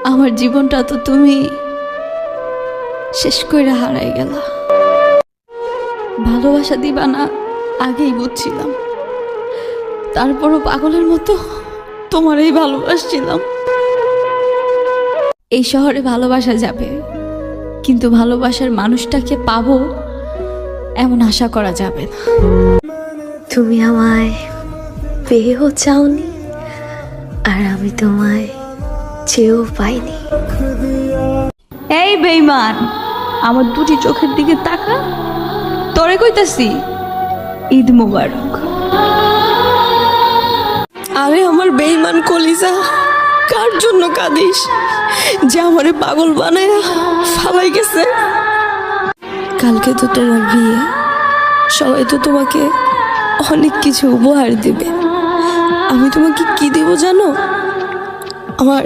আমার জীবনটা তো তুমি শেষ করে হারাই গেলা। ভালোবাসা দিবা না আগেই বুঝছিলাম, তারপরও পাগলের মতো তোমারই ভালোবাসছিলাম। এই শহরে ভালোবাসা যাবে, কিন্তু ভালোবাসার মানুষটাকে পাবো এমন আশা করা যাবে না। তুমি আমায় পেয়েও চাওনি, আর আমি তোমায় চেয়েও পাইনি। এই বেঈমান, আমার দুটি চোখের দিকে তাকা, তোরে কইতাছি ঈদ মোবারক। আরে আমার বেঈমান কলিজা, কার জন্য কাঁদিস? যে আমারে পাগল বানায় ফালাই গেছে। কালকে তো তোমার বিয়ে, সবাই তো তোমাকে অনেক কিছু উপহার দেবে। আমি তোমাকে কি দেব জানো? আমার